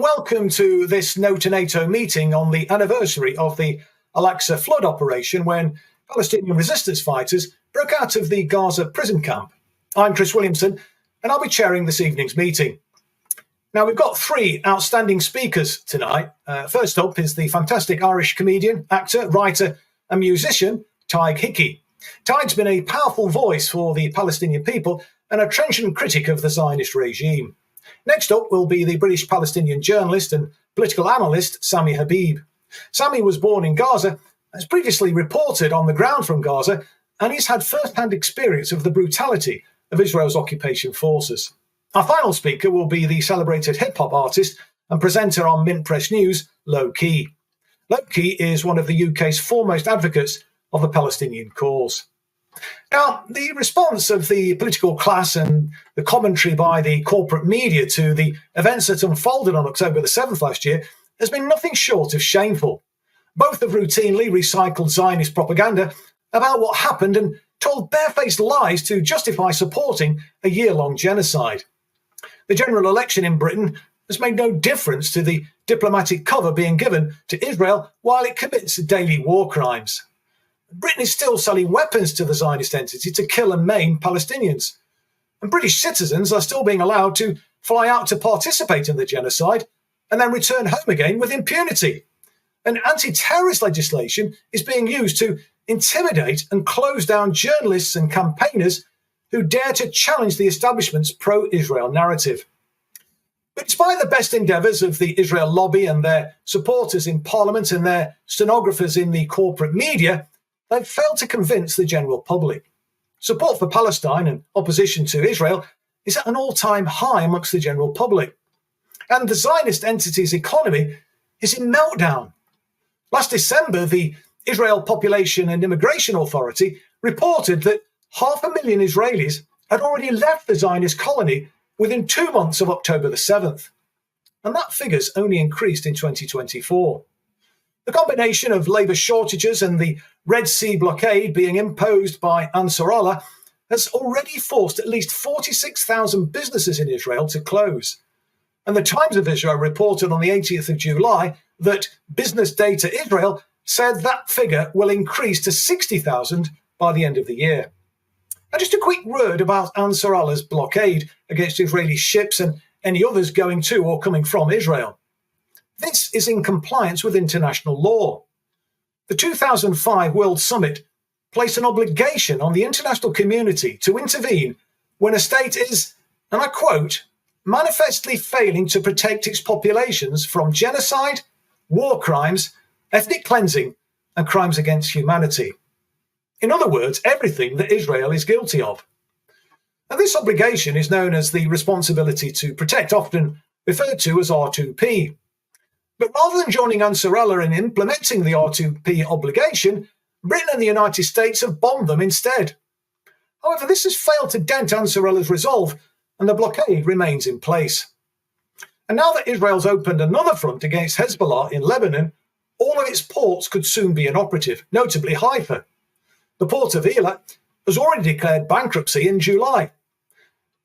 welcome to this No2Nato meeting on the anniversary of the Al-Aqsa flood operation when Palestinian resistance fighters broke out of the Gaza prison camp. I'm Chris Williamson, and I'll be chairing this evening's meeting. Now, we've got three outstanding speakers tonight. First up is the fantastic Irish comedian, actor, writer and musician, Tig Hickey. Tig's been a powerful voice for the Palestinian people and a trenchant critic of the Zionist regime. Next up will be the British-Palestinian journalist and political analyst, Sami Khabib. Sami was born in Gaza, has previously reported on the ground from Gaza, and he's had first-hand experience of the brutality of Israel's occupation forces. Our final speaker will be the celebrated hip-hop artist and presenter on Mint Press News, Lowkey. Lowkey is one of the UK's foremost advocates of the Palestinian cause. Now, the response of the political class and the commentary by the corporate media to the events that unfolded on October the 7th last year has been nothing short of shameful. Both have routinely recycled Zionist propaganda about what happened and told barefaced lies to justify supporting a year-long genocide. The general election in Britain has made no difference to the diplomatic cover being given to Israel while it commits daily war crimes. Britain is still selling weapons to the Zionist entity to kill and maim Palestinians. And British citizens are still being allowed to fly out to participate in the genocide and then return home again with impunity. And anti-terrorist legislation is being used to intimidate and close down journalists and campaigners who dare to challenge the establishment's pro-Israel narrative. But despite the best endeavours of the Israel lobby and their supporters in Parliament and their stenographers in the corporate media, they've failed to convince the general public. Support for Palestine and opposition to Israel is at an all-time high amongst the general public. And the Zionist entity's economy is in meltdown. Last December, the Israel Population and Immigration Authority reported that 500,000 Israelis had already left the Zionist colony within 2 months of October the 7th. And that figure's only increased in 2024. The combination of labour shortages and the Red Sea blockade being imposed by Ansar Allah has already forced at least 46,000 businesses in Israel to close. And the Times of Israel reported on the 18th of July that Business Data Israel said that figure will increase to 60,000 by the end of the year. Now, just a quick word about Ansar Allah's blockade against Israeli ships and any others going to or coming from Israel. This is in compliance with international law. The 2005 World Summit placed an obligation on the international community to intervene when a state is, and I quote, manifestly failing to protect its populations from genocide, war crimes, ethnic cleansing, and crimes against humanity. In other words, everything that Israel is guilty of. And this obligation is known as the responsibility to protect, often referred to as R2P. But rather than joining Ansar Allah in implementing the R2P obligation, Britain and the United States have bombed them instead. However, this has failed to dent Ansar Allah's resolve, and the blockade remains in place. And now that Israel's opened another front against Hezbollah in Lebanon, all of its ports could soon be inoperative, notably Haifa. The port of Eilat has already declared bankruptcy in July.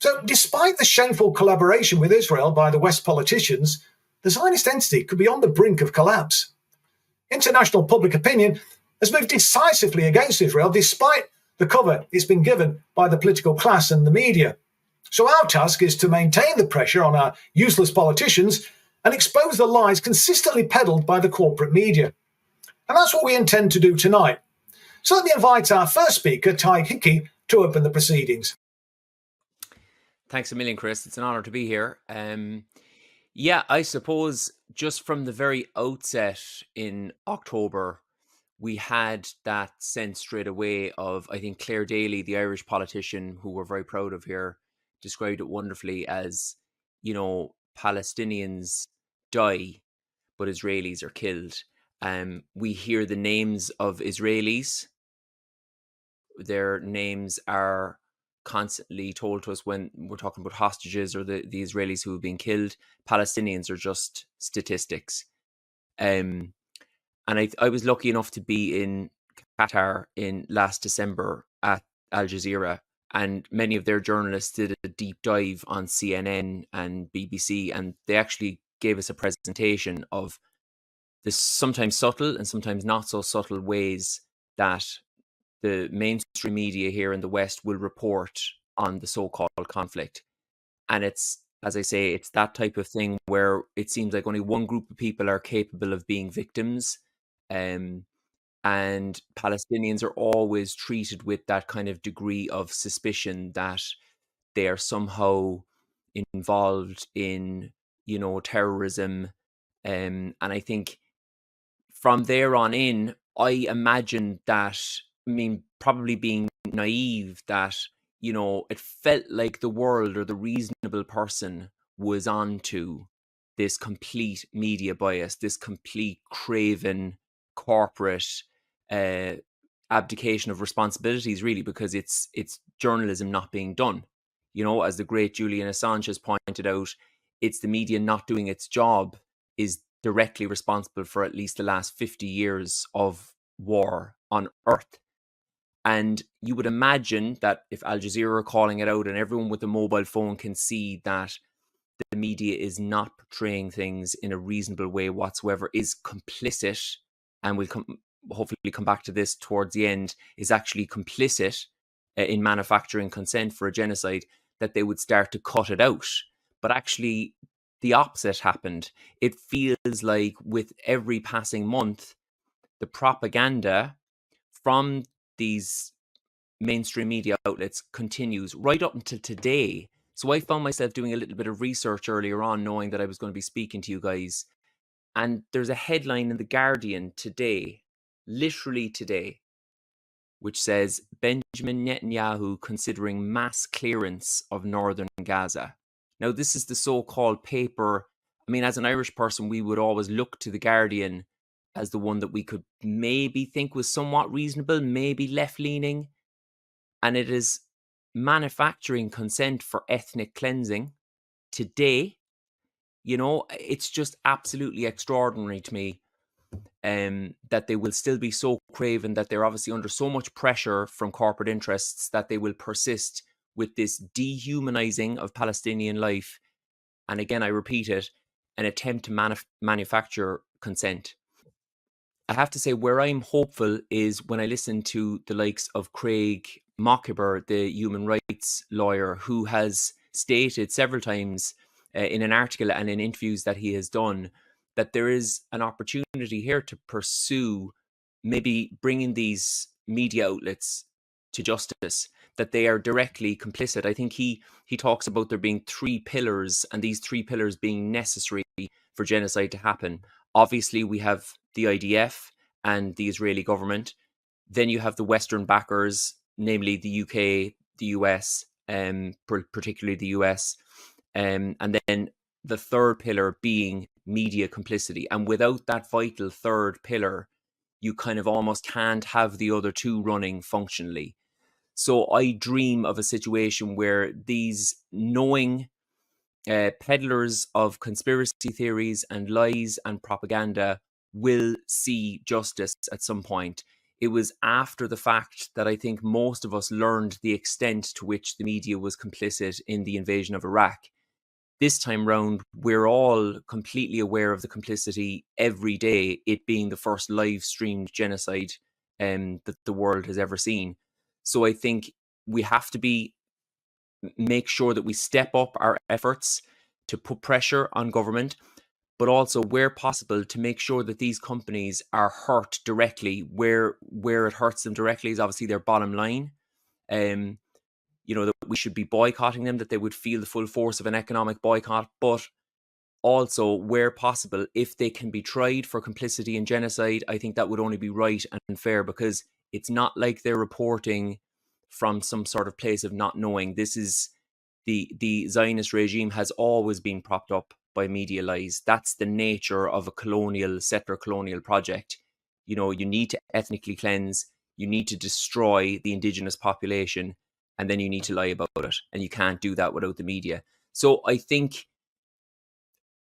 So despite the shameful collaboration with Israel by the West politicians, the Zionist entity could be on the brink of collapse. International public opinion has moved decisively against Israel despite the cover it's been given by the political class and the media. So our task is to maintain the pressure on our useless politicians and expose the lies consistently peddled by the corporate media. And that's what we intend to do tonight. So let me invite our first speaker, Tig Hickey, to open the proceedings. Thanks a million, Chris. It's an honour to be here. Yeah, I suppose just from the very outset in October, we had that sense straight away of, I think Claire Daly, the Irish politician who we're very proud of here, described it wonderfully as, you know, Palestinians die, but Israelis are killed. We hear the names of Israelis. Their names are constantly told to us when we're talking about hostages or the Israelis who have been killed. Palestinians are just statistics. And I was lucky enough to be in Qatar in last December at Al Jazeera, and many of their journalists did a deep dive on CNN and BBC, and they actually gave us a presentation of the sometimes subtle and sometimes not so subtle ways that the mainstream media here in the West will report on the so-called conflict. And it's, as I say, it's that type of thing where it seems like only one group of people are capable of being victims. And Palestinians are always treated with that kind of degree of suspicion that they are somehow involved in, terrorism. And I think from there on in, I imagine that, probably being naive, that, it felt like the world or the reasonable person was onto this complete media bias, this complete craven corporate uh, abdication of responsibilities, really, because it's journalism not being done. As the great Julian Assange has pointed out, it's the media not doing its job is directly responsible for at least the last 50 years of war on Earth. And you would imagine that if Al Jazeera are calling it out and everyone with a mobile phone can see that the media is not portraying things in a reasonable way whatsoever, is complicit, and we'll hopefully come back to this towards the end, is actually complicit in manufacturing consent for a genocide, that they would start to cut it out. But actually, the opposite happened. It feels like with every passing month, the propaganda from these mainstream media outlets continues right up until today. So I found myself doing a little bit of research earlier on, knowing that I was going to be speaking to you guys. And there's a headline in The Guardian today, literally today, which says, Benjamin Netanyahu considering mass clearance of northern Gaza. Now, this is the so-called paper. As an Irish person, we would always look to The Guardian as the one that we could maybe think was somewhat reasonable, maybe left-leaning. And it is manufacturing consent for ethnic cleansing today. It's just absolutely extraordinary to me that they will still be so craven, that they're obviously under so much pressure from corporate interests, that they will persist with this dehumanizing of Palestinian life. And again, I repeat it, an attempt to manufacture consent. I have to say, where I'm hopeful is when I listen to the likes of Craig Mockiber, the human rights lawyer, who has stated several times in an article and in interviews that he has done, that there is an opportunity here to pursue maybe bringing these media outlets to justice, that they are directly complicit. I think he talks about there being 3 pillars, and these 3 pillars being necessary for genocide to happen. Obviously, we have the IDF and the Israeli government. Then you have the Western backers, namely the UK, the US, particularly the US. And then the 3rd pillar being media complicity. And without that vital 3rd pillar, you kind of almost can't have the other 2 running functionally. So I dream of a situation where these knowing peddlers of conspiracy theories and lies and propaganda will see justice at some point. It was after the fact that I think most of us learned the extent to which the media was complicit in the invasion of Iraq. This time round, we're all completely aware of the complicity every day, it being the first live streamed genocide that the world has ever seen. So I think we have to make sure that we step up our efforts to put pressure on government, but also where possible to make sure that these companies are hurt directly. Where it hurts them directly is obviously their bottom line. That we should be boycotting them, that they would feel the full force of an economic boycott, but also where possible, if they can be tried for complicity in genocide, I think that would only be right and fair, because it's not like they're reporting from some sort of place of not knowing. This is the Zionist regime has always been propped up by media lies. That's the nature of a settler colonial project. You need to ethnically cleanse, you need to destroy the indigenous population, and then you need to lie about it. And you can't do that without the media. So I think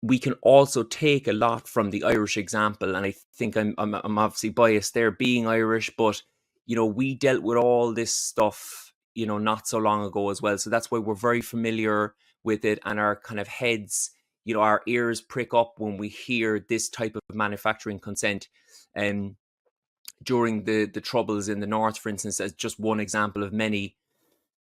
we can also take a lot from the Irish example. And I think I'm obviously biased there being Irish, but, we dealt with all this stuff, not so long ago as well. So that's why we're very familiar with it, and our kind of heads, our ears prick up when we hear this type of manufacturing consent. During the Troubles in the North, for instance, as just one example of many,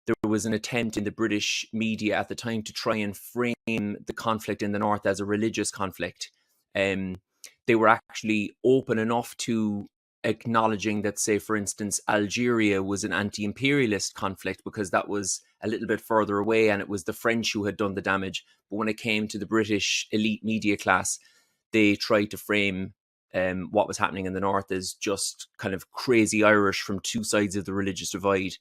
there was an attempt in the British media at the time to try and frame the conflict in the North as a religious conflict. They were actually open enough to acknowledging that, say, for instance, Algeria was an anti-imperialist conflict because that was a little bit further away and it was the French who had done the damage. But when it came to the British elite media class, they tried to frame what was happening in the North as just kind of crazy Irish from two sides of the religious divide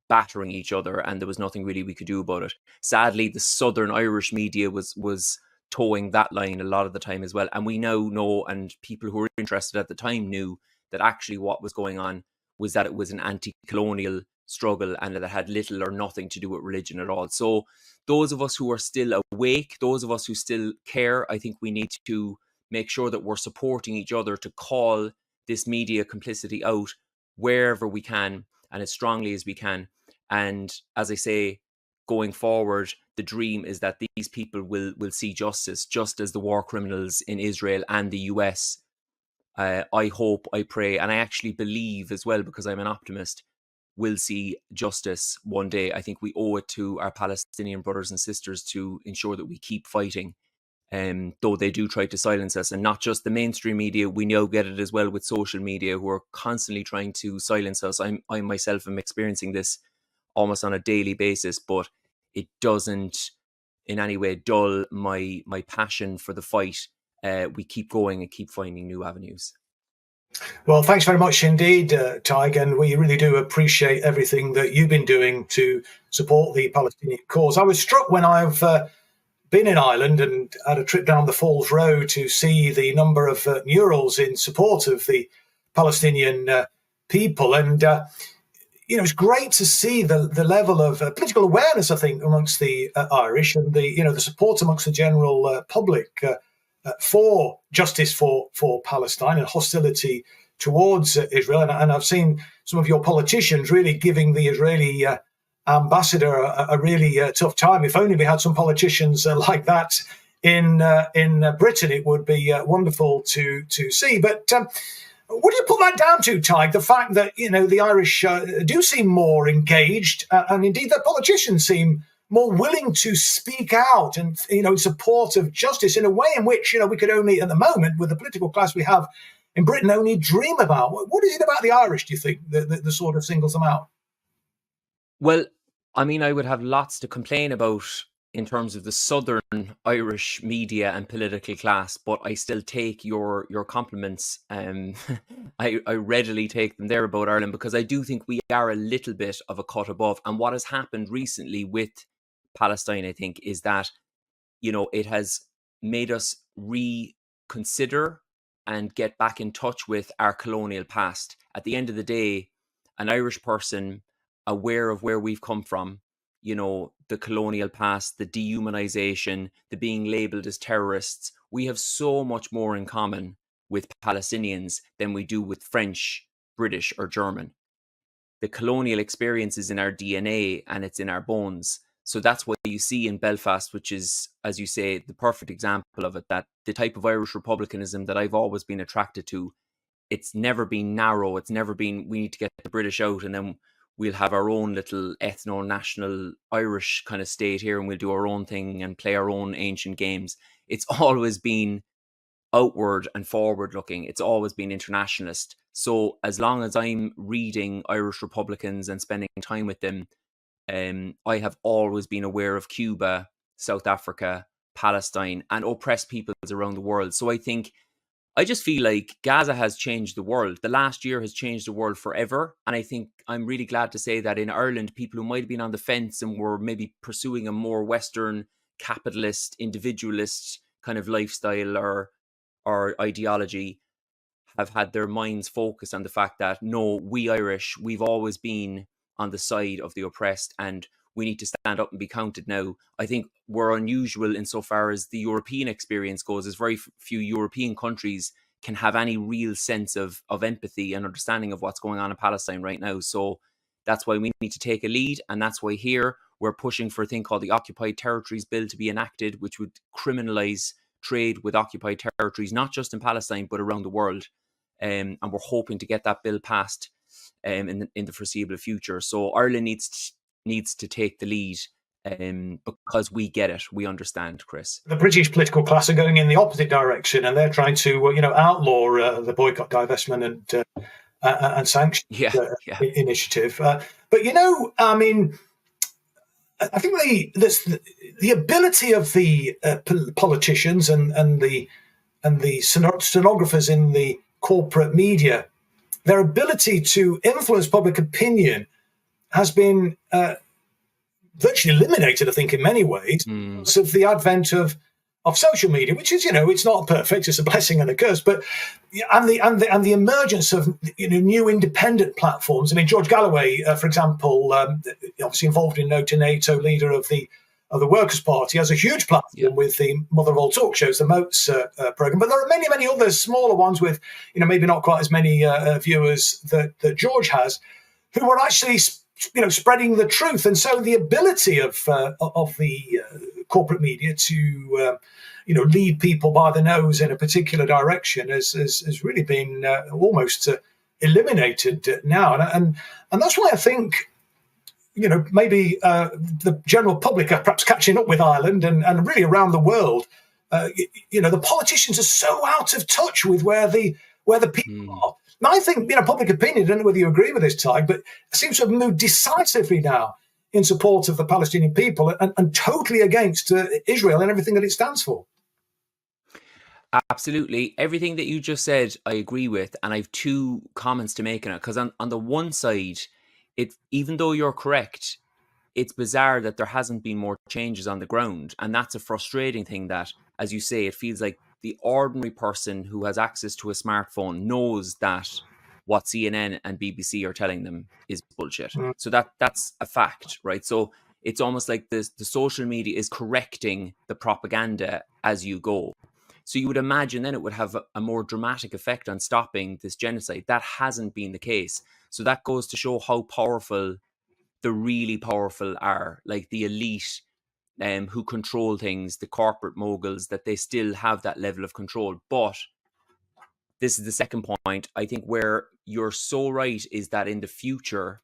battering each other, and there was nothing really we could do about it. Sadly, the Southern Irish media was towing that line a lot of the time as well. And we now know, and people who were interested at the time knew, that actually what was going on was that it was an anti-colonial struggle and that it had little or nothing to do with religion at all. So those of us who are still awake, those of us who still care, I think we need to make sure that we're supporting each other to call this media complicity out wherever we can and as strongly as we can. And as I say, going forward, the dream is that these people will see justice, just as the war criminals in Israel and the US. I hope, I pray, and I actually believe as well, because I'm an optimist, will see justice one day. I think we owe it to our Palestinian brothers and sisters to ensure that we keep fighting, though they do try to silence us. And not just the mainstream media, we now get it as well with social media, who are constantly trying to silence us. I myself am experiencing this almost on a daily basis, but it doesn't in any way dull my passion for the fight. We keep going and keep finding new avenues. Well, thanks very much indeed, Tig, and we really do appreciate everything that you've been doing to support the Palestinian cause. I was struck when I've been in Ireland and had a trip down the Falls Road to see the number of murals in support of the Palestinian people. And it's great to see the level of political awareness, I think, amongst the Irish, and the support amongst the general public for justice for Palestine and hostility towards Israel. And I've seen some of your politicians really giving the Israeli ambassador a really tough time. If only we had some politicians like that in Britain, it would be wonderful to see. But what do you put that down to, Tig? The fact that the Irish do seem more engaged, and indeed their politicians seem more willing to speak out and in support of justice in a way in which we could only, at the moment, with the political class we have in Britain, only dream about. What is it about the Irish, do you think, that sort of singles them out? Well, I mean, I would have lots to complain about in terms of the Southern Irish media and political class, but I still take your compliments. I readily take them there about Ireland, because I do think we are a little bit of a cut above. And what has happened recently with Palestine, I think, is that it has made us reconsider and get back in touch with our colonial past. At the end of the day, an Irish person aware of where we've come from, the colonial past, the dehumanization, the being labeled as terrorists, we have so much more in common with Palestinians than we do with French, British, or German. The colonial experience is in our DNA and it's in our bones. So that's what you see in Belfast, which is, as you say, the perfect example of it, that the type of Irish republicanism that I've always been attracted to, it's never been narrow. It's never been, we need to get the British out and then we'll have our own little ethno-national Irish kind of state here and we'll do our own thing and play our own ancient games. It's always been outward and forward looking. It's always been internationalist. So as long as I'm reading Irish Republicans and spending time with them, I have always been aware of Cuba, South Africa, Palestine, and oppressed peoples around the world. So I just feel like Gaza has changed the world. The last year has changed the world forever. And I think I'm really glad to say that in Ireland, people who might have been on the fence and were maybe pursuing a more Western, capitalist, individualist kind of lifestyle or ideology have had their minds focused on the fact that, no, we Irish, we've always been on the side of the oppressed and we need to stand up and be counted now. I think we're unusual insofar as the European experience goes, as very few European countries can have any real sense of empathy and understanding of what's going on in Palestine right now. So that's why we need to take a lead. And that's why here We're pushing for a thing called the Occupied Territories Bill to be enacted, which would criminalise trade with occupied territories, not just in Palestine, but around the world. And we're hoping to get that bill passed in the foreseeable future. So Ireland needs to take the lead, because we get it, we understand, Chris. The British political class are going in the opposite direction, and they're trying to, outlaw the boycott, divestment, and sanctions initiative. But I think the ability of the politicians and the stenographers in the corporate media, their ability to influence public opinion has been virtually eliminated, I think, in many ways, because of the advent of social media, which is, it's not perfect, it's a blessing and a curse, but and the emergence of new independent platforms. I mean, George Galloway, for example, obviously involved in No2Nato, leader of the Workers' Party, has a huge platform with the mother of all talk shows, the Moats program. But there are many others, smaller ones with maybe not quite as many viewers that George has, who are actually spreading the truth. And so the ability of the corporate media to lead people by the nose in a particular direction has really been almost eliminated now. And that's why I think maybe the general public are perhaps catching up with Ireland and really around the world. The politicians are so out of touch with where the people are. Now, I think, public opinion, I don't know whether you agree with this, Tig, but seems to have moved decisively now in support of the Palestinian people and totally against Israel and everything that it stands for. Absolutely. Everything that you just said, I agree with. And I have two comments to make on it. Because on the one side, even though you're correct, it's bizarre that there hasn't been more changes on the ground. And that's a frustrating thing that, as you say, it feels like the ordinary person who has access to a smartphone knows that what CNN and BBC are telling them is bullshit. So that's a fact, right? So it's almost like the social media is correcting the propaganda as you go. So you would imagine then it would have a more dramatic effect on stopping this genocide. That hasn't been the case. So that goes to show how powerful the really powerful are, like the elite who control things, the corporate moguls, that they still have that level of control. But this is the second point. I think where you're so right is that in the future,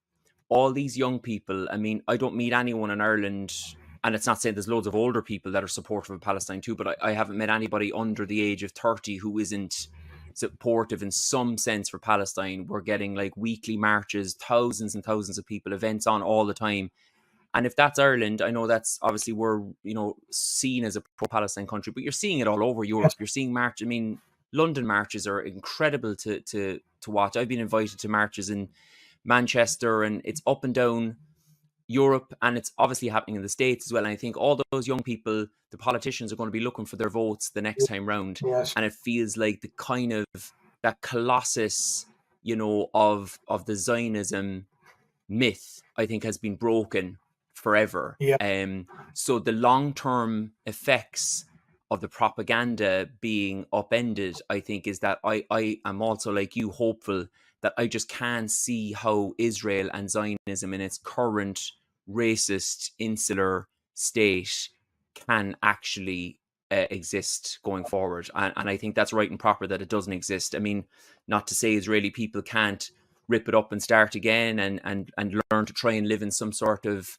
all these young people, I mean, I don't meet anyone in Ireland, and it's not saying there's loads of older people that are supportive of Palestine too, but I haven't met anybody under the age of 30 who isn't supportive in some sense for Palestine. We're getting like weekly marches, thousands and thousands of people, events on all the time. And if that's Ireland, I know that's obviously we're, seen as a pro-Palestine country, but you're seeing it all over Europe. You're seeing marches. I mean, London marches are incredible to watch. I've been invited to marches in Manchester, and it's up and down Europe, and it's obviously happening in the States as well. And I think all those young people, the politicians, are going to be looking for their votes the next time round. Yes. And it feels like the kind of that colossus, of the Zionism myth, I think, has been broken forever. So the long-term effects of the propaganda being upended, I think, is that I am also, like you, hopeful that I just can't see how Israel and Zionism in its current racist, insular state can actually exist going forward. And I think that's right and proper that it doesn't exist. I mean, not to say Israeli people can't rip it up and start again and learn to try and live in some sort of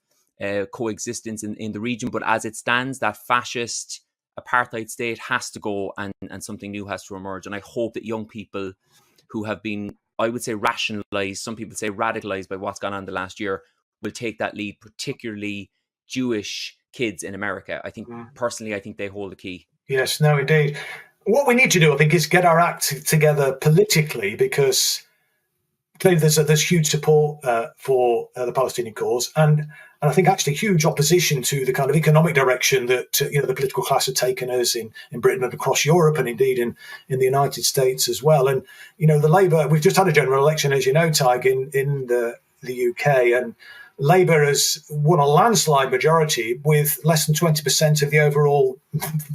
coexistence in the region. But as it stands, that fascist apartheid state has to go and something new has to emerge. And I hope that young people who have been, I would say, rationalized, some people say radicalized by what's gone on the last year, will take that lead, particularly Jewish kids in America. I think, personally, I think they hold the key. Yes, no, indeed. What we need to do, I think, is get our act together politically, because clearly there's huge support for the Palestinian cause, and I think actually huge opposition to the kind of economic direction that the political class have taken us in Britain and across Europe, and indeed in the United States as well. And the Labour, we've just had a general election, as you know, Tig, in the UK, and Labour has won a landslide majority with less than 20% of the overall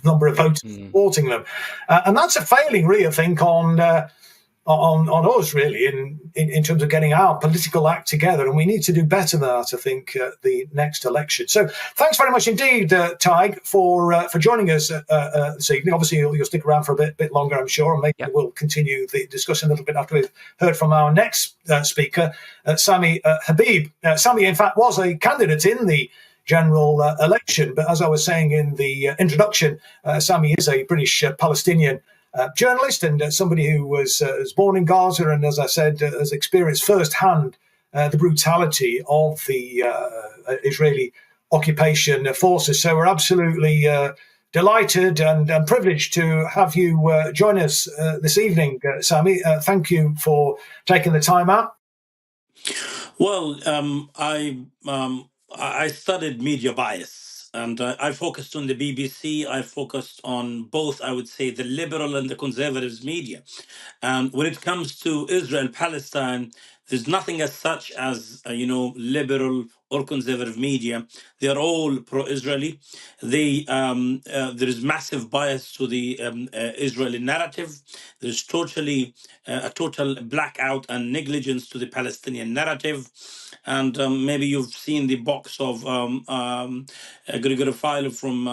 number of voters supporting them, and that's a failing, really, I think, on on us, really, in terms of getting our political act together. And we need to do better than that, I think, the next election. So thanks very much indeed, Tadgh, for joining us this evening. Obviously, you'll stick around for a bit longer, I'm sure, and maybe we'll continue the discussion a little bit after we've heard from our next speaker, Sami Khabib. Sami, in fact, was a candidate in the general election, but as I was saying in the introduction, Sami is a British Palestinian journalist and somebody who was born in Gaza and, as I said, has experienced firsthand the brutality of the Israeli occupation forces. So we're absolutely delighted and privileged to have you join us this evening, Sami. Thank you for taking the time out. Well, I studied media bias. And I focused on the BBC. I focused on both, I would say, the liberal and the conservatives media. When it comes to Israel, Palestine, there's nothing as such as, liberal or conservative media. They are all pro-Israeli. There is massive bias to the Israeli narrative. There's a total blackout and negligence to the Palestinian narrative. And maybe you've seen the box of Gregory File from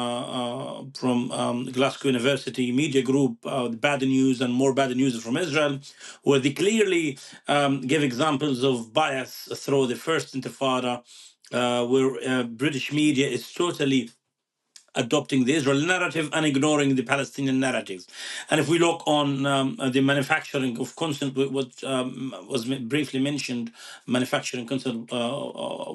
Glasgow University Media Group, Bad News and More Bad News from Israel, where they clearly give examples of bias through the first Intifada, where British media is totally adopting the Israel narrative and ignoring the Palestinian narratives. And if we look on the manufacturing of content, what was briefly mentioned, manufacturing content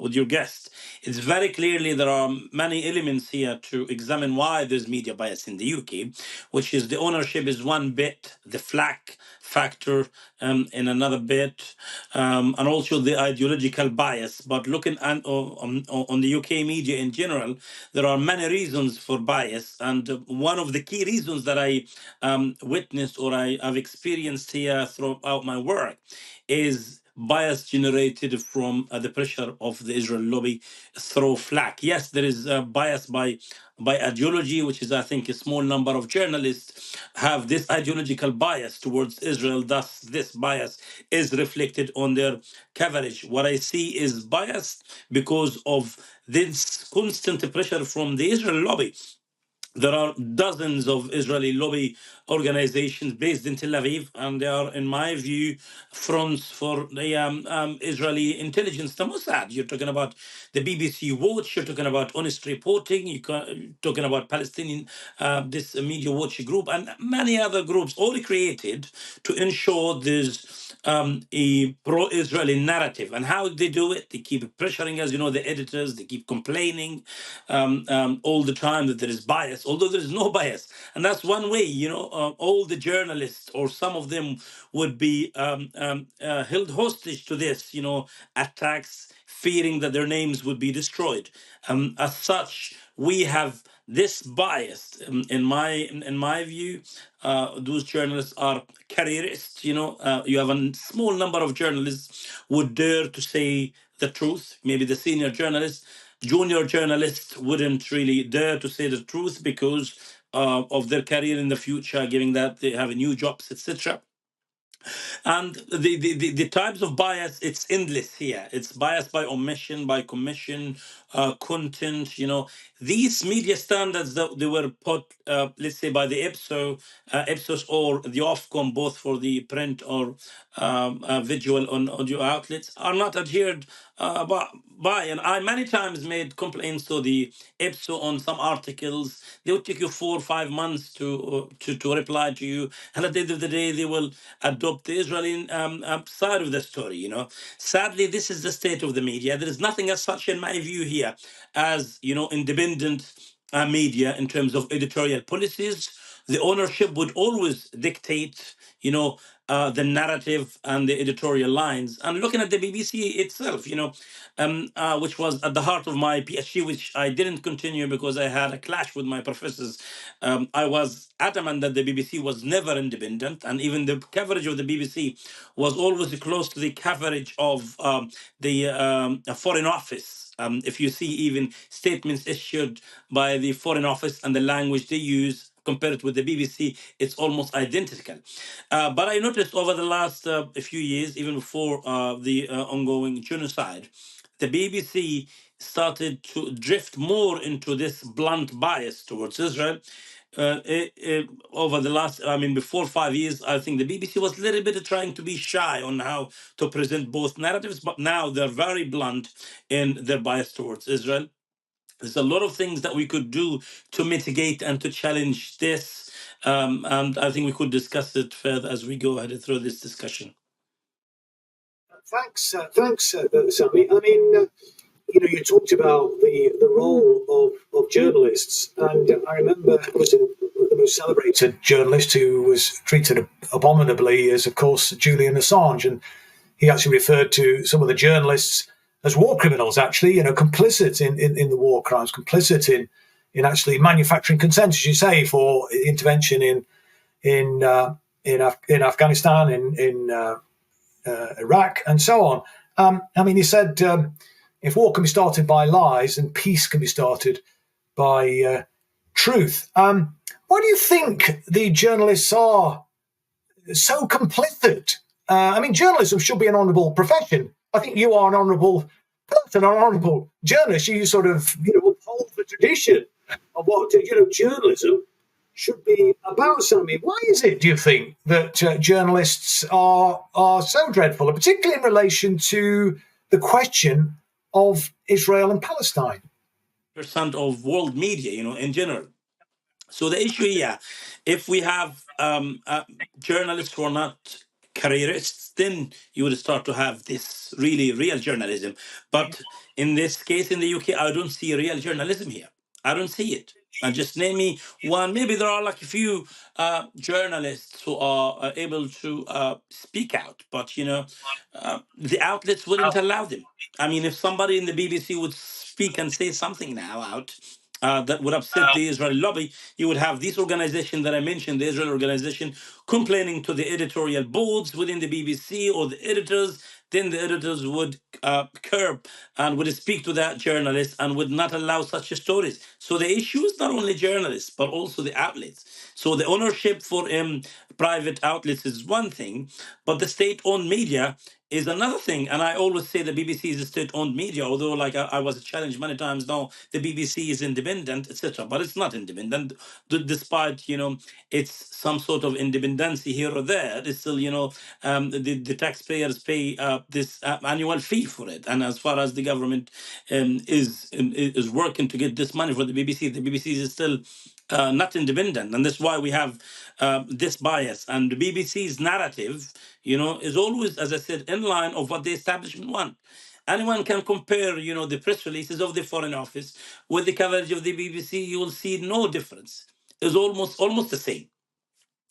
with your guest, it's very clearly there are many elements here to examine why there's media bias in the UK, which is the ownership is one bit, the flack factor in another bit, and also the ideological bias. But looking at, on the UK media in general, there are many reasons for bias, and one of the key reasons that I witnessed or have experienced here throughout my work is bias generated from the pressure of the Israel lobby through flack. Yes, there is bias by ideology, which is, I think, a small number of journalists have this ideological bias towards Israel. Thus, this bias is reflected on their coverage. What I see is bias because of this constant pressure from the Israel lobby. There are dozens of Israeli lobby organizations based in Tel Aviv, and they are, in my view, fronts for the Israeli intelligence, the Mossad. You're talking about the BBC Watch, you're talking about Honest Reporting, you're talking about Palestinian, this Media Watch group, and many other groups, all created to ensure there's a pro-Israeli narrative. And how they do it? They keep pressuring us, the editors, they keep complaining all the time that there is bias, although there is no bias. And that's one way, all the journalists or some of them would be held hostage to this, attacks, fearing that their names would be destroyed. As such, we have this bias. In my view, those journalists are careerists. You have a small number of journalists would dare to say the truth. Maybe the senior journalists, junior journalists wouldn't really dare to say the truth because of their career in the future, given that they have new jobs, etc. And the types of bias, it's endless here. It's bias by omission, by commission, content. These media standards that they were put, let's say, by the Ipsos or the Ofcom, both for the print or visual on audio outlets, are not adhered by. And I many times made complaints to the Ipsos on some articles. They would take you 4 or 5 months to reply to you, and at the end of the day, they will adopt the Israeli side of the story. Sadly, this is the state of the media. There is nothing as such, in my view, here as independent media in terms of editorial policies. The ownership would always dictate, the narrative and the editorial lines. And looking at the BBC itself, which was at the heart of my PhD, which I didn't continue because I had a clash with my professors. I was adamant that the BBC was never independent, and even the coverage of the BBC was always close to the coverage of the Foreign Office. If you see even statements issued by the Foreign Office and the language they use, compare it with the BBC, it's almost identical. But I noticed over the last few years, even before the ongoing genocide, the BBC started to drift more into this blunt bias towards Israel. Over the last, I mean, before 5 years, I think the BBC was a little bit trying to be shy on how to present both narratives, but now they're very blunt in their bias towards Israel. There's a lot of things that we could do to mitigate and to challenge this. And I think we could discuss it further as we go ahead through this discussion. Thanks, Sami. I mean, you talked about the role of journalists, and I remember the most celebrated journalist who was treated abominably is, of course, Julian Assange, and he actually referred to some of the journalists as war criminals, actually, complicit in the war crimes, complicit in actually manufacturing consent, as you say, for intervention in Afghanistan, in Iraq, and so on. I mean, he said, if war can be started by lies, then peace can be started by truth. Why do you think the journalists are so complicit? I mean, journalism should be an honourable profession. I think you are an honourable person, an honourable journalist. You sort of, uphold the tradition of what, journalism should be about, Sami. Why is it, do you think, that journalists are so dreadful, and particularly in relation to the question of Israel and Palestine? Percent of world media, in general. So the issue here, if we have journalists who are not careerists, then you would start to have this really real journalism. But in this case, in the UK, I don't see real journalism here. I don't see it. And just name me one. Maybe there are like a few journalists who are able to speak out, but the outlets wouldn't allow them. I mean, if somebody in the BBC would speak and say something now out that would upset the Israeli lobby, you would have this organization that I mentioned, the Israel organization, complaining to the editorial boards within the BBC or the editors. Then the editors would curb and would speak to that journalist and would not allow such stories. So the issue is not only journalists, but also the outlets. So the ownership for private outlets is one thing, but the state-owned media is another thing. And I always say the BBC is a state-owned media, although like I was challenged many times now, the BBC is independent, etc. But it's not independent, despite, it's some sort of independency here or there. It's still, the taxpayers pay this annual fee for it. And as far as the government is working to get this money for the BBC is still not independent, and that's why we have this bias. And the BBC's narrative, is always, as I said, in line of what the establishment want. Anyone can compare, the press releases of the Foreign Office with the coverage of the BBC. You will see no difference. It's almost the same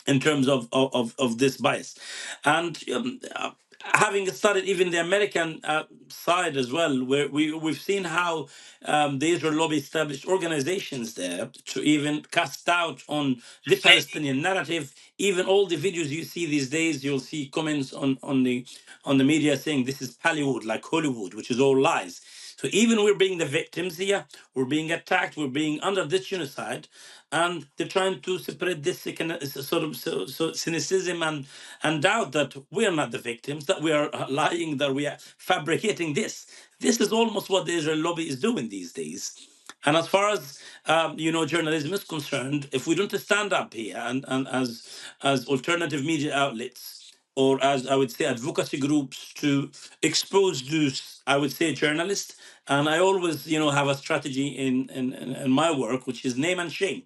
in terms of this bias. And having studied even the American side as well, where we've seen how the Israel lobby established organizations there to even cast doubt on the Palestinian narrative. Even all the videos you see these days, you'll see comments on the media saying this is Pallywood, like Hollywood, which is all lies. So even we're being the victims here, we're being attacked, we're being under this genocide, and they're trying to spread this sort of cynicism and doubt that we are not the victims, that we are lying, that we are fabricating this. This is almost what the Israel lobby is doing these days. And as far as journalism is concerned, if we don't stand up here and as alternative media outlets, or as I would say advocacy groups, to expose those, I would say, journalists. And I always, have a strategy in my work, which is name and shame.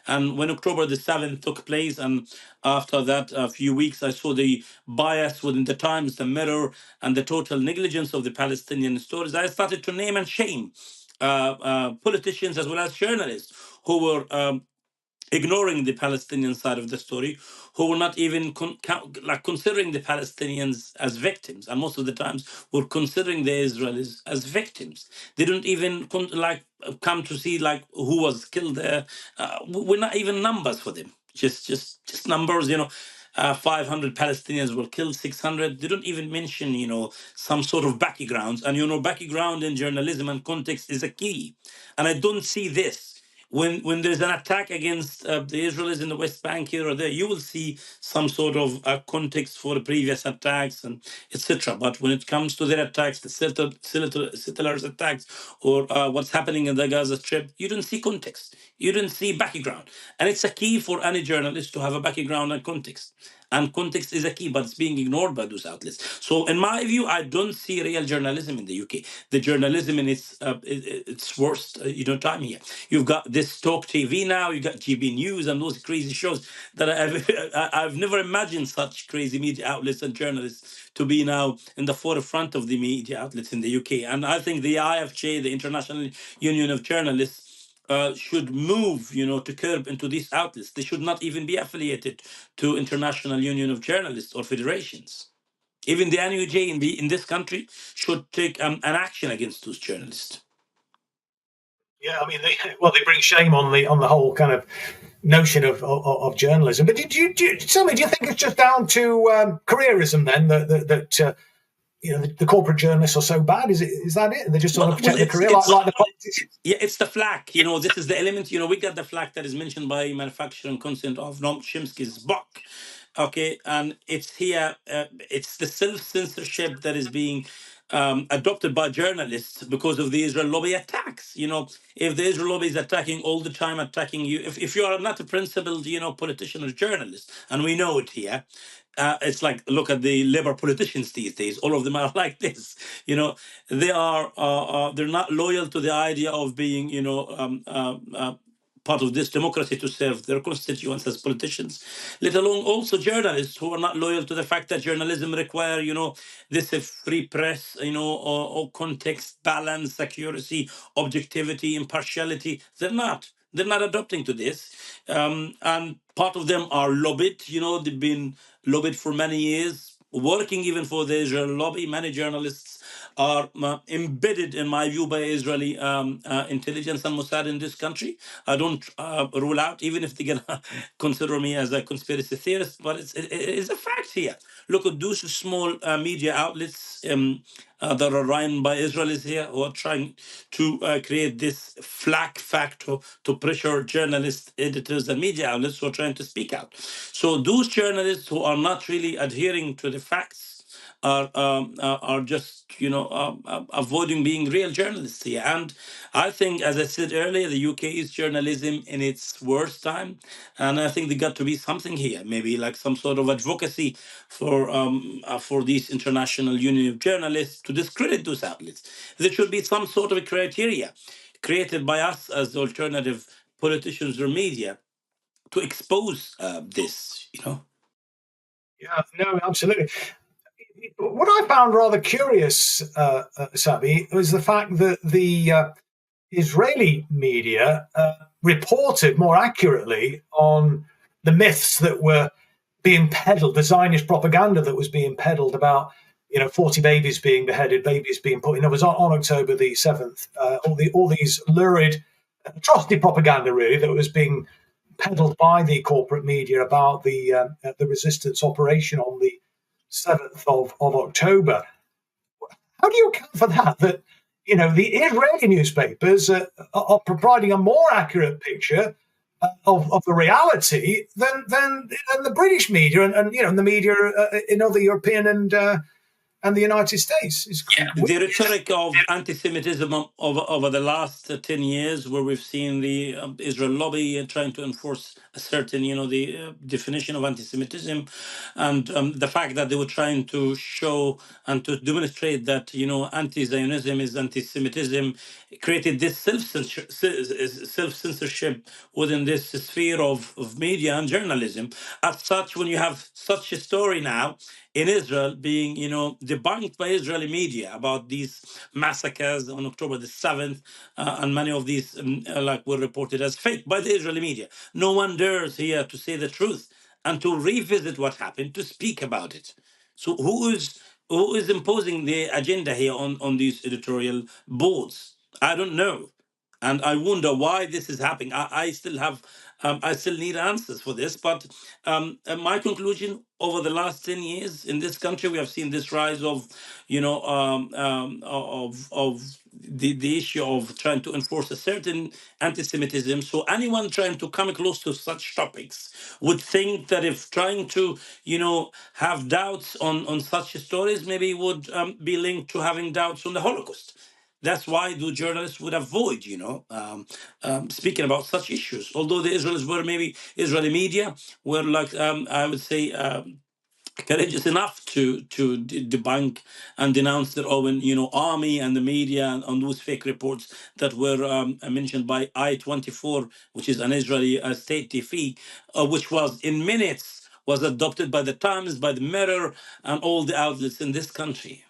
And when October the 7th took place, and after that, a few weeks, I saw the bias within the Times, the Mirror, and the total negligence of the Palestinian stories, I started to name and shame politicians as well as journalists who were ignoring the Palestinian side of the story, who were not even considering the Palestinians as victims, and most of the times were considering the Israelis as victims. They don't even come to see who was killed there. We're not even numbers for them. Just numbers. 500 Palestinians were killed, 600. They don't even mention, some sort of backgrounds. And, background in journalism and context is a key. And I don't see this when there's an attack against the Israelis in the West Bank here or there, you will see some sort of context for the previous attacks and etc. But when it comes to their attacks, the settlers attacks, or what's happening in the Gaza Strip, you don't see context. You don't see background, and it's a key for any journalist to have a background and context. And context is a key, but it's being ignored by those outlets. So, in my view, I don't see real journalism in the UK. The journalism in its worst, time here. You've got this Talk TV now. You got GB News and those crazy shows that I've never imagined such crazy media outlets and journalists to be now in the forefront of the media outlets in the UK. And I think the IFJ, the International Union of Journalists, should move, to curb into these outlets. They should not even be affiliated to International Union of Journalists or federations. Even the NUJ in this country should take an action against those journalists. Yeah, I mean, they bring shame on the whole kind of notion of journalism. But Sameh, do you think it's just down to careerism then that the corporate journalists are so bad? Is that it? They just want to protect their career like the politicians? Yeah, it's the flack. This is the element. We got the flack that is mentioned by manufacturing consent of Noam Chomsky's book. Okay, and it's here. It's the self-censorship that is being adopted by journalists because of the Israel lobby attacks. If the Israel lobby is attacking all the time, attacking you, if you are not a principled, politician or journalist, and we know it here, it's like, look at the Labour politicians these days. All of them are like this. They are they're not loyal to the idea of being, part of this democracy to serve their constituents as politicians, let alone also journalists who are not loyal to the fact that journalism require, this free press, or context, balance, accuracy, objectivity, impartiality. They're not. They're not adopting to this. And part of them are lobbied. They've been lobbied for many years, working even for the Israel lobby. Many journalists are embedded, in my view, by Israeli intelligence and Mossad in this country. I don't rule out, even if they can consider me as a conspiracy theorist, but it's a fact here. Look at those small media outlets that are run by Israelis here, who are trying to create this flack factor to pressure journalists, editors, and media outlets who are trying to speak out. So those journalists who are not really adhering to the facts are just avoiding being real journalists here. And I think, as I said earlier, the UK's journalism in its worst time, and I think there got to be something here, maybe like some sort of advocacy for these international union of journalists to discredit those outlets. There should be some sort of a criteria created by us as the alternative politicians or media to expose this. Yeah, no, absolutely. What I found rather curious, Sameh, was the fact that the Israeli media reported more accurately on the myths that were being peddled, the Zionist propaganda that was being peddled about, 40 babies being beheaded, babies being put in ovens on October the 7th, all these lurid atrocity propaganda, really, that was being peddled by the corporate media about the resistance operation on the 7th of October. How do you account for that? That the Israeli newspapers are providing a more accurate picture of the reality than the British media and the media in other European and the United States. The rhetoric of anti-Semitism over the last 10 years, where we've seen the Israel lobby trying to enforce a certain, the definition of anti-Semitism, and the fact that they were trying to show and to demonstrate that, anti-Zionism is anti-Semitism, created this self-censorship within this sphere of media and journalism. As such, when you have such a story now in Israel being, debunked by Israeli media about these massacres on October the 7th, and many of these were reported as fake by the Israeli media. No one dares here to say the truth and to revisit what happened, to speak about it. So who is imposing the agenda here on these editorial boards? I don't know. And I wonder why this is happening. I still have, I still need answers for this. But my conclusion, over the last 10 years in this country, we have seen this rise of, of the issue of trying to enforce a certain anti-Semitism. So anyone trying to come close to such topics would think that if trying to, have doubts on such stories, maybe would be linked to having doubts on the Holocaust. That's why the journalists would avoid, speaking about such issues. Although the Israelis were, maybe Israeli media were like, I would say, courageous enough to debunk and denounce their own, army and the media and on those fake reports that were mentioned by I-24, which is an Israeli state TV, which was in minutes was adopted by the Times, by the Mirror, and all the outlets in this country.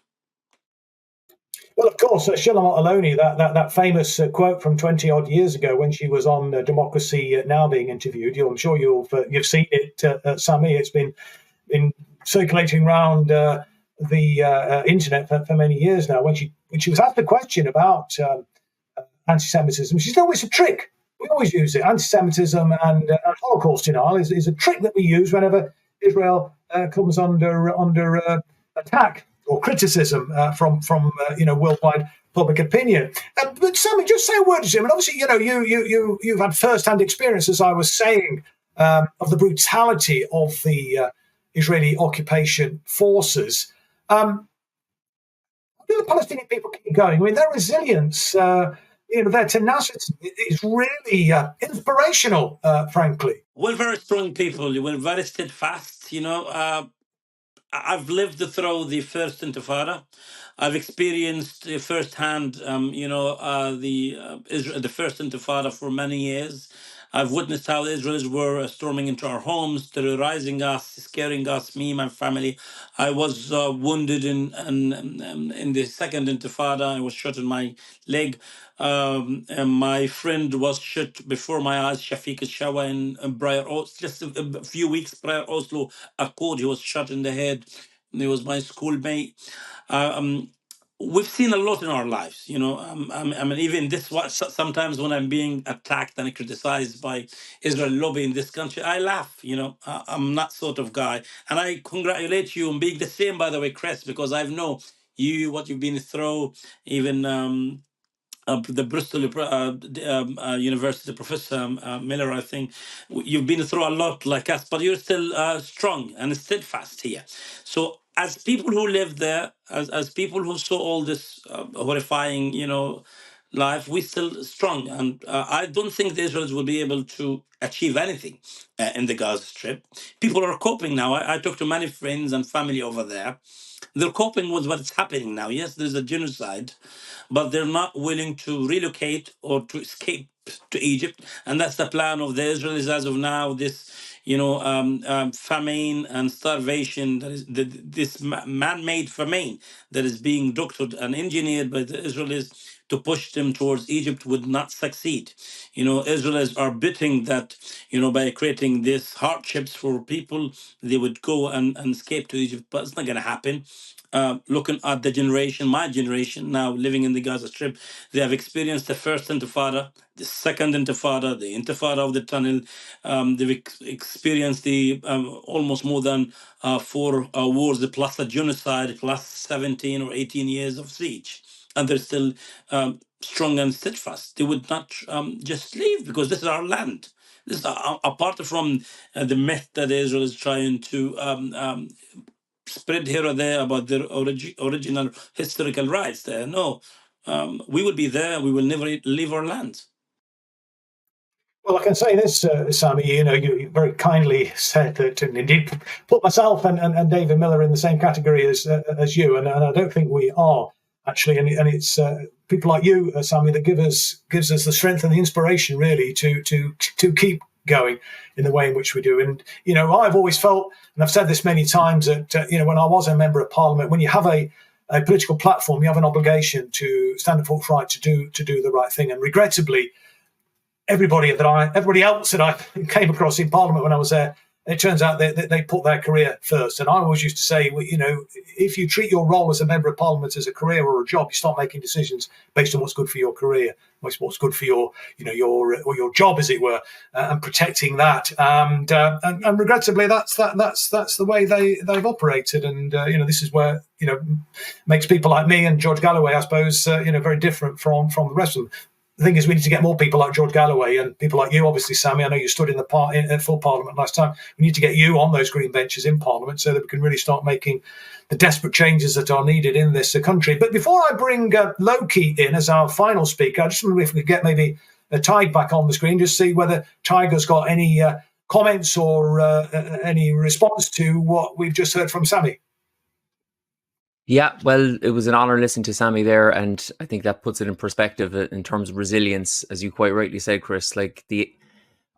Well, of course, Shalom Aloni, that famous quote from 20 odd years ago when she was on Democracy Now being interviewed. I'm sure you've seen it, Sameh. It's been circulating around the internet for many years now. When she was asked a question about anti-Semitism, she said, "Oh, it's a trick. We always use it. Anti-Semitism and Holocaust denial is a trick that we use whenever Israel comes under attack or criticism from worldwide public opinion." But Sameh, just say a word to him. And obviously, you've had first-hand experience, as I was saying, of the brutality of the Israeli occupation forces. How do the Palestinian people keep going? I mean, their resilience, their tenacity is really inspirational, frankly. We're very strong people. We're very steadfast. I've lived through the first Intifada. I've experienced firsthand, the first Intifada for many years. I've witnessed how the Israelis were storming into our homes, terrorizing us, scaring us, me, my family. I was wounded in the second Intifada. I was shot in my leg. And my friend was shot before my eyes, Shafiq al-Shawa in Briar Oslo, just a few weeks prior Oslo Accord. He was shot in the head. He was my schoolmate. We've seen a lot in our lives, I mean, even this, sometimes when I'm being attacked and criticized by Israel lobby in this country, I laugh, I'm that sort of guy. And I congratulate you on being the same, by the way, Chris, because I've known what you've been through, even the Bristol University professor Miller, I think you've been through a lot like us, but you're still strong and steadfast here. So as people who live there, as people who saw all this horrifying, life, we're still strong. And I don't think the Israelis will be able to achieve anything in the Gaza Strip. People are coping now. I talk to many friends and family over there. They're coping with what's happening now. Yes, there's a genocide, but they're not willing to relocate or to escape to Egypt. And that's the plan of the Israelis as of now. This, famine and starvation, that is this man-made famine that is being doctored and engineered by the Israelis to push them towards Egypt would not succeed. Israelis are betting that, by creating these hardships for people, they would go and escape to Egypt, but it's not going to happen. Looking at my generation now living in the Gaza Strip, they have experienced the first Intifada, the second Intifada, the Intifada of the tunnel. They've experienced the almost more than 4 wars, plus a genocide, plus 17 or 18 years of siege. And they're still strong and steadfast. They would not just leave because this is our land. This is apart from the myth that Israel is trying to spread here or there about their original historical rights there. No, we will be there. We will never leave our land. Well, I can say this, Sameh, you very kindly said that, and indeed put myself and David Miller in the same category as you, and I don't think we are, actually, and it's people like you, Sameh, that gives us the strength and the inspiration, really, to keep going in the way in which we do. And, I've always felt, and I've said this many times, that, when I was a member of Parliament, when you have a political platform, you have an obligation to stand up for what's right, to do the right thing. And regrettably, everybody else that I came across in Parliament when I was there it turns out that they put their career first. And I always used to say, you know, if you treat your role as a member of parliament as a career or a job, you start making decisions based on what's good for your career, what's good for your, you know, your job, as it were, and protecting that. And regrettably, that's the way they've operated. And you know, this is where, you know, makes people like me and George Galloway, I suppose, you know, very different from the rest of them. The thing is, we need to get more people like George Galloway and people like you, obviously, Sammy. I know you stood in the full Parliament last time. We need to get you on those green benches in Parliament so that we can really start making the desperate changes that are needed in this country. But before I bring Lowkey in as our final speaker, I just wonder if we could get maybe Tig back on the screen, just see whether Tig has got any comments or any response to what we've just heard from Sammy. Yeah, well, it was an honor listening to Sammy there, and I think that puts it in perspective in terms of resilience, as you quite rightly said, Chris. Like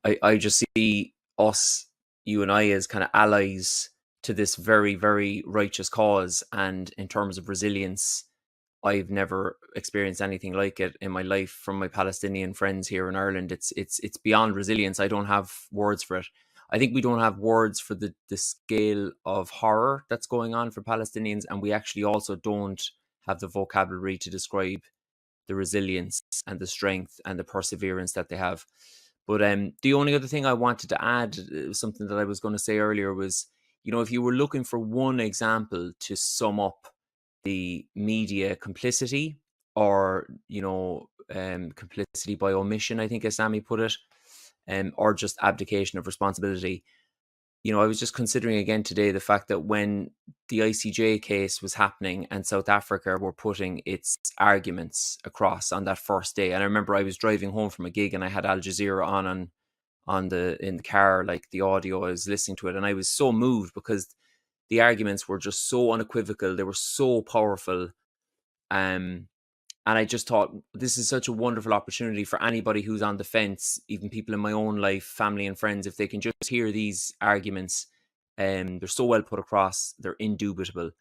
I just see us, you and I, as kind of allies to this very, very righteous cause. And in terms of resilience, I've never experienced anything like it in my life from my Palestinian friends here in Ireland. It's beyond resilience. I don't have words for it. I think we don't have words for the scale of horror that's going on for Palestinians, and we actually also don't have the vocabulary to describe the resilience and the strength and the perseverance that they have. But the only other thing I wanted to add, something that I was going to say earlier, was, you know, if you were looking for one example to sum up the media complicity, or, you know, complicity by omission, I think, as Sammy put it, or just abdication of responsibility. You know, I was just considering again today the fact that when the ICJ case was happening and South Africa were putting its arguments across on that first day, and I remember I was driving home from a gig and I had Al Jazeera in the car, like the audio, I was listening to it, and I was so moved because the arguments were just so unequivocal, they were so powerful. And I just thought, this is such a wonderful opportunity for anybody who's on the fence, even people in my own life, family and friends, if they can just hear these arguments. They're so well put across, they're indubitable.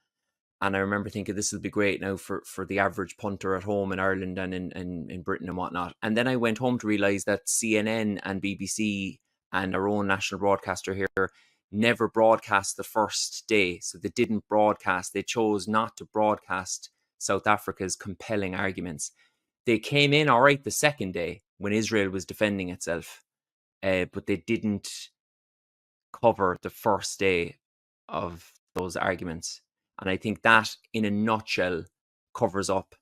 And I remember thinking, this will be great now for the average punter at home in Ireland and in Britain and whatnot. And then I went home to realise that CNN and BBC and our own national broadcaster here never broadcast the first day. So they didn't broadcast, they chose not to broadcast South Africa's compelling arguments. They came in all right the second day when Israel was defending itself, but they didn't cover the first day of those arguments. And I think that, in a nutshell, covers up,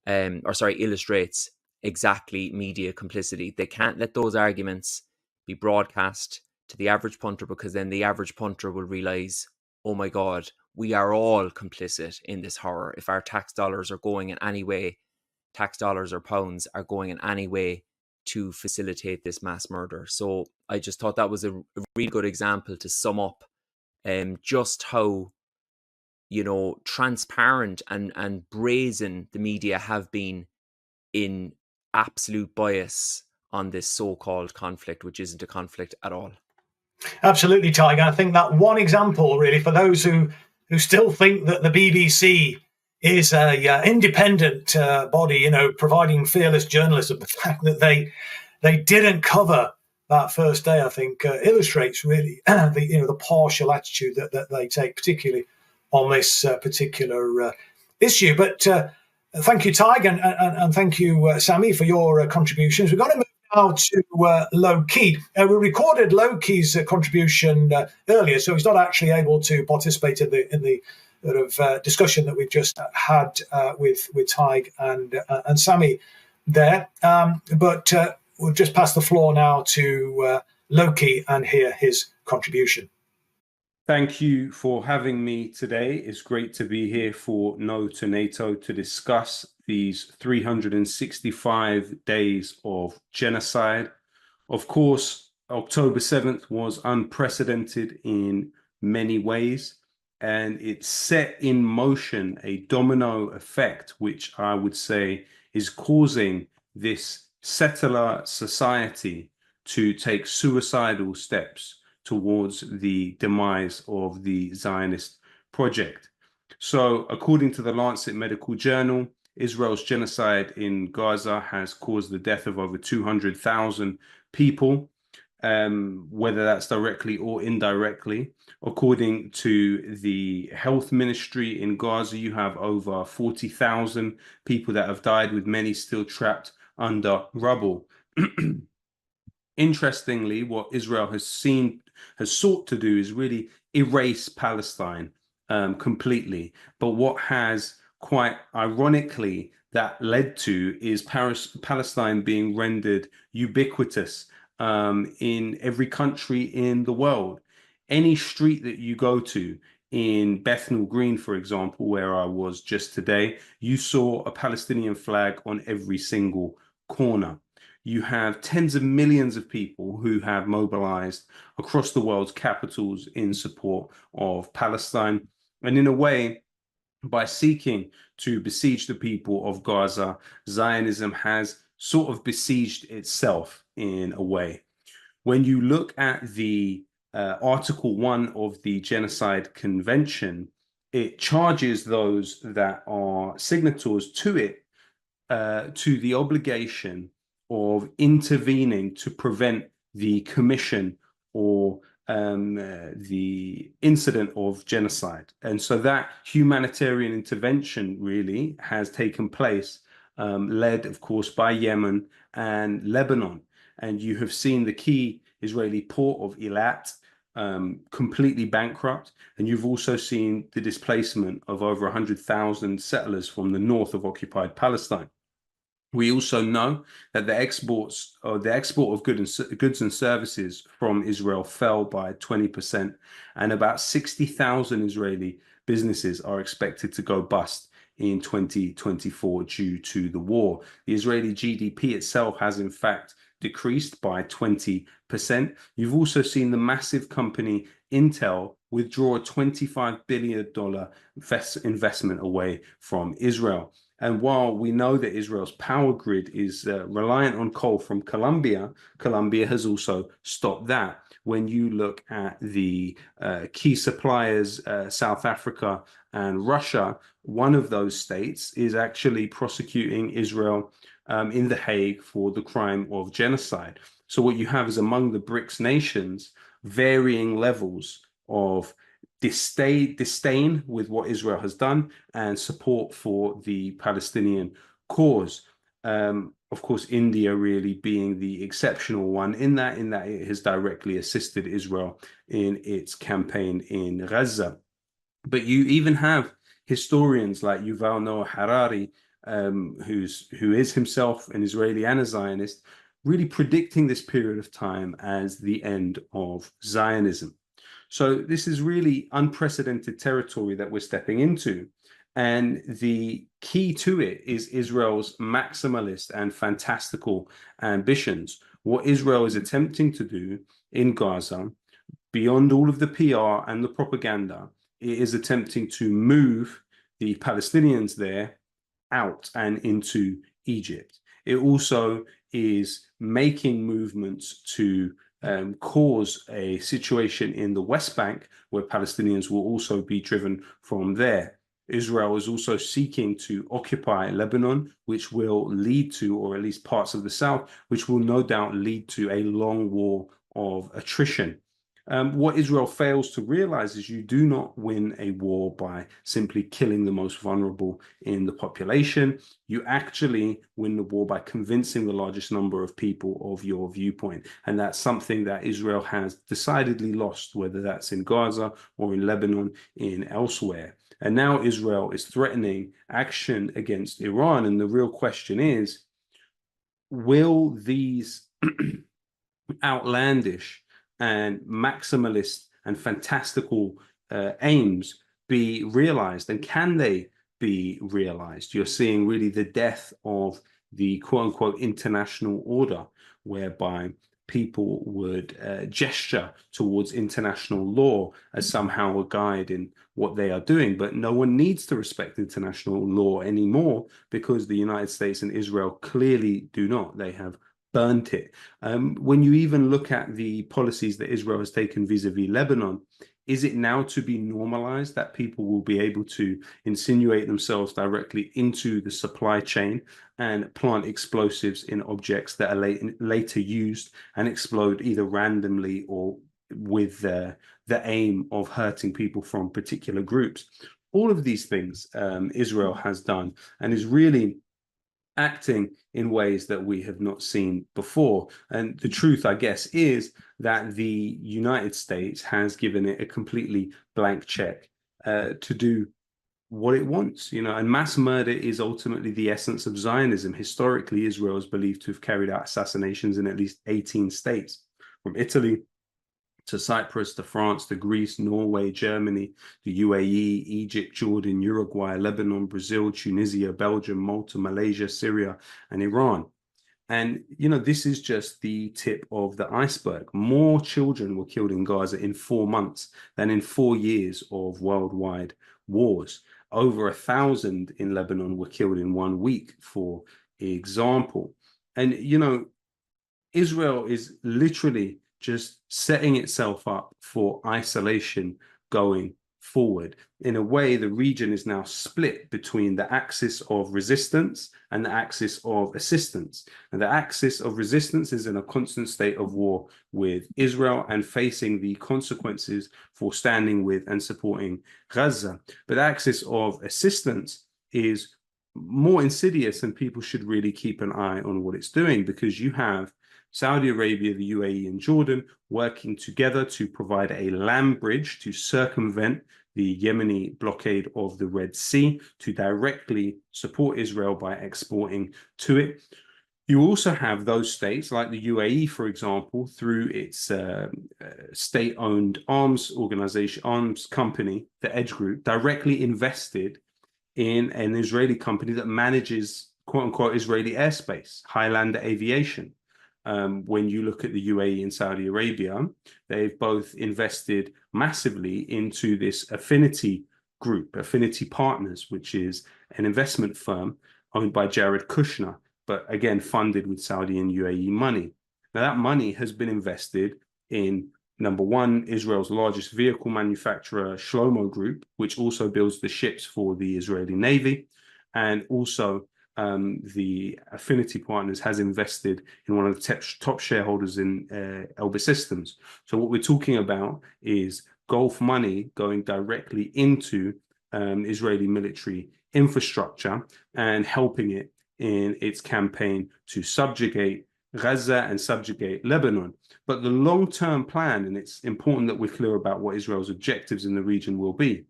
illustrates exactly media complicity. They can't let those arguments be broadcast to the average punter, because then the average punter will realise, oh my God, we are all complicit in this horror. If our tax dollars are going in any way, tax dollars or pounds are going in any way to facilitate this mass murder. So I just thought that was a really good example to sum up just how, you know, transparent and brazen the media have been in absolute bias on this so-called conflict, which isn't a conflict at all. Absolutely, Tig. I think that one example, really, for those who still think that the BBC is a independent body, you know, providing fearless journalism, the fact that they didn't cover that first day, I think, illustrates really the partial attitude that they take, particularly on this particular issue. But thank you, Tig, and thank you, Sammy, for your contributions. We're going to move now to Lowkey. We recorded Lowkey's contribution earlier, so he's not actually able to participate in the sort of discussion that we've just had with Tig and Sammy there. But we'll just pass the floor now to Lowkey and hear his contribution. Thank you for having me today. It's great to be here for No2Nato to discuss these 365 days of genocide. Of course, October 7th was unprecedented in many ways, and it set in motion a domino effect, which I would say is causing this settler society to take suicidal steps towards the demise of the Zionist project. So, according to the Lancet Medical Journal, Israel's genocide in Gaza has caused the death of over 200,000 people. whether that's directly or indirectly. According to the health ministry in Gaza, you have over 40,000 people that have died, with many still trapped under rubble. Interestingly, what Israel has sought to do is really erase Palestine completely. But what has quite ironically that led to is Palestine being rendered ubiquitous in every country in the world. Any street that you go to in Bethnal Green, for example, where I was just today, you saw a Palestinian flag on every single corner. You have tens of millions of people who have mobilized across the world's capitals in support of Palestine. And in a way, by seeking to besiege the people of Gaza, Zionism has sort of besieged itself in a way. When you look at the Article 1 of the Genocide Convention, it charges those that are signatories to it to the obligation of intervening to prevent the commission or the incident of genocide. And so that humanitarian intervention really has taken place, led, of course, by Yemen and Lebanon. And you have seen the key Israeli port of Eilat completely bankrupt. And you've also seen the displacement of over 100,000 settlers from the north of occupied Palestine. We also know that the export of goods and services from Israel fell by 20%, and about 60,000 Israeli businesses are expected to go bust in 2024 due to the war. The Israeli GDP itself has in fact decreased by 20%. You've also seen the massive company Intel withdraw a $25 billion investment away from Israel. And while we know that Israel's power grid is reliant on coal from Colombia, Colombia has also stopped that. When you look at the key suppliers, South Africa and Russia, one of those states is actually prosecuting Israel in The Hague for the crime of genocide. So what you have is among the BRICS nations, varying levels of disdain with what Israel has done and support for the Palestinian cause. Of course, India really being the exceptional one in that it has directly assisted Israel in its campaign in Gaza. But you even have historians like Yuval Noah Harari, who is himself an Israeli and a Zionist, really predicting this period of time as the end of Zionism. So this is really unprecedented territory that we're stepping into. And the key to it is Israel's maximalist and fantastical ambitions. What Israel is attempting to do in Gaza, beyond all of the PR and the propaganda, it is attempting to move the Palestinians there out and into Egypt. It also is making movements to cause a situation in the West Bank where Palestinians will also be driven from there. Israel is also seeking to occupy Lebanon, which will lead to, or at least parts of the south, which will no doubt lead to a long war of attrition. What Israel fails to realize is you do not win a war by simply killing the most vulnerable in the population. You actually win the war by convincing the largest number of people of your viewpoint. And that's something that Israel has decidedly lost, whether that's in Gaza or in Lebanon, in elsewhere. And now Israel is threatening action against Iran. And the real question is, will these outlandish and maximalist and fantastical aims be realized, and can they be realized? You're seeing really the death of the quote-unquote international order, whereby people would gesture towards international law as somehow a guide in what they are doing. But no one needs to respect international law anymore, because the United States and Israel clearly do not. They have burnt it. When you even look at the policies that Israel has taken vis-a-vis Lebanon, Is it now to be normalized that people will be able to insinuate themselves directly into the supply chain and plant explosives in objects that are later used and explode either randomly or with the aim of hurting people from particular groups? All of these things Israel has done and is really acting in ways that we have not seen before. And the truth, I guess, is that the United States has given it a completely blank check to do what it wants, and mass murder is ultimately the essence of Zionism. Historically, Israel is believed to have carried out assassinations in at least 18 states, from Italy to Cyprus, to France, to Greece, Norway, Germany, the UAE, Egypt, Jordan, Uruguay, Lebanon, Brazil, Tunisia, Belgium, Malta, Malaysia, Syria, and Iran. And, this is just the tip of the iceberg. More children were killed in Gaza in 4 months than in 4 years of worldwide wars. Over 1,000 in Lebanon were killed in 1 week, for example. And, Israel is literally just setting itself up for isolation going forward. In a way, the region is now split between the axis of resistance and the axis of assistance. And the axis of resistance is in a constant state of war with Israel and facing the consequences for standing with and supporting Gaza. But the axis of assistance is more insidious, and people should really keep an eye on what it's doing, because you have Saudi Arabia, the UAE, and Jordan working together to provide a land bridge to circumvent the Yemeni blockade of the Red Sea, to directly support Israel by exporting to it. You also have those states like the UAE, for example, through its state-owned arms organization, arms company, the Edge Group, directly invested in an Israeli company that manages quote-unquote Israeli airspace, Highlander Aviation. When you look at the UAE and Saudi Arabia, they've both invested massively into this affinity group, Affinity Partners, which is an investment firm owned by Jared Kushner, but again, funded with Saudi and UAE money. Now, that money has been invested in, number one, Israel's largest vehicle manufacturer, Shlomo Group, which also builds the ships for the Israeli Navy, and also the Affinity Partners has invested in one of the top shareholders in Elbit Systems. So what we're talking about is Gulf money going directly into Israeli military infrastructure and helping it in its campaign to subjugate Gaza and subjugate Lebanon. But the long-term plan, and it's important that we're clear about what Israel's objectives in the region will be.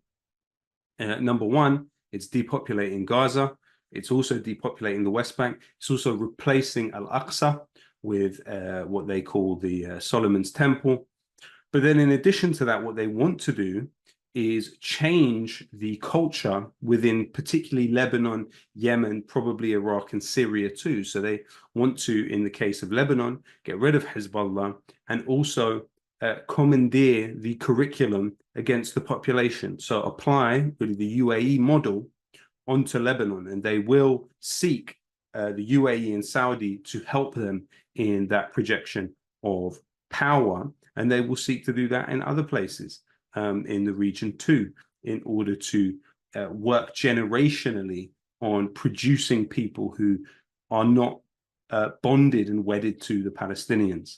Number one, it's depopulating Gaza. It's also depopulating the West Bank. It's also replacing Al-Aqsa with what they call the Solomon's Temple. But then in addition to that, what they want to do is change the culture within particularly Lebanon, Yemen, probably Iraq and Syria too. So they want to, in the case of Lebanon, get rid of Hezbollah and also commandeer the curriculum against the population. So apply really the UAE model onto Lebanon, and they will seek the UAE and Saudi to help them in that projection of power, and they will seek to do that in other places in the region too, in order to work generationally on producing people who are not bonded and wedded to the Palestinians.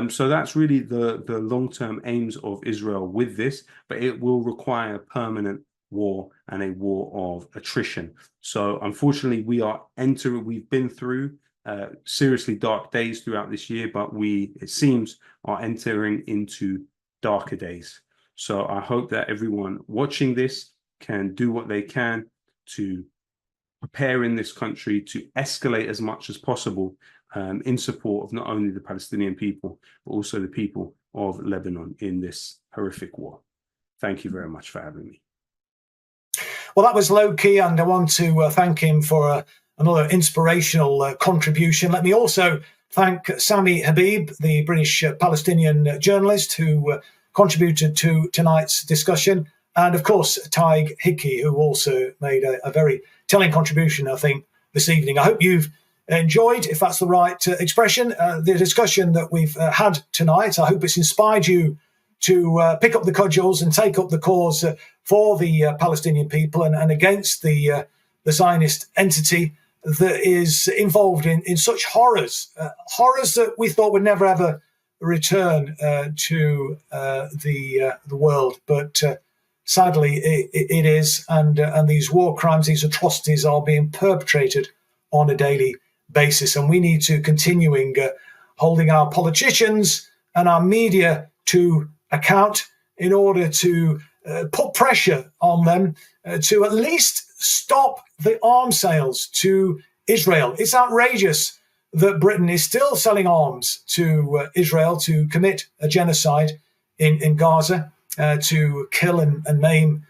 So that's really the long-term aims of Israel with this, but it will require permanent war and a war of attrition. So unfortunately, we've been through seriously dark days throughout this year, but it seems, are entering into darker days. So I hope that everyone watching this can do what they can to prepare in this country to escalate as much as possible in support of not only the Palestinian people, but also the people of Lebanon in this horrific war. Thank you very much for having me. Well, that was Lowkey, and I want to thank him for another inspirational contribution. Let me also thank Sami Khabib, the British Palestinian journalist who contributed to tonight's discussion, and of course Tig Hickey, who also made a very telling contribution, I think, this evening. I hope you've enjoyed, if that's the right expression, the discussion that we've had tonight. I hope it's inspired you to pick up the cudgels and take up the cause for the Palestinian people and against the Zionist entity that is involved in such horrors that we thought would never ever return to the world, but sadly it is, and these war crimes, these atrocities are being perpetrated on a daily basis, and we need to continuing holding our politicians and our media to account in order to put pressure on them to at least stop the arms sales to Israel. It's outrageous that Britain is still selling arms to Israel to commit a genocide in Gaza, to kill and maim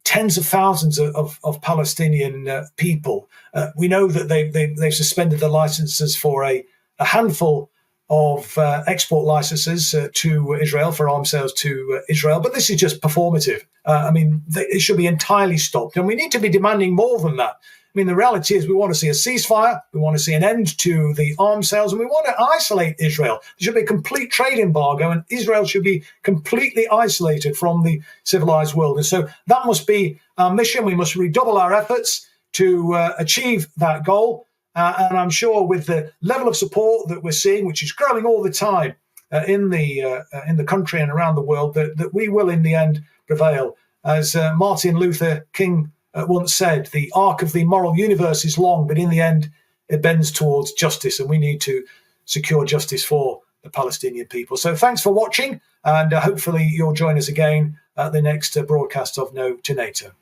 tens of thousands of Palestinian people. We know that they've suspended the licenses for a handful of export licenses to Israel for arms sales to Israel, but this is just performative. It should be entirely stopped, and we need to be demanding more than that. I mean, the reality is we want to see a ceasefire, we want to see an end to the arms sales, and we want to isolate Israel. There should be a complete trade embargo, and Israel should be completely isolated from the civilized world. And so that must be our mission. We must redouble our efforts to achieve that goal. And I'm sure with the level of support that we're seeing, which is growing all the time in the country and around the world, that we will in the end prevail. As Martin Luther King once said, the arc of the moral universe is long, but in the end it bends towards justice, and we need to secure justice for the Palestinian people. So thanks for watching, and hopefully you'll join us again at the next broadcast of No2Nato.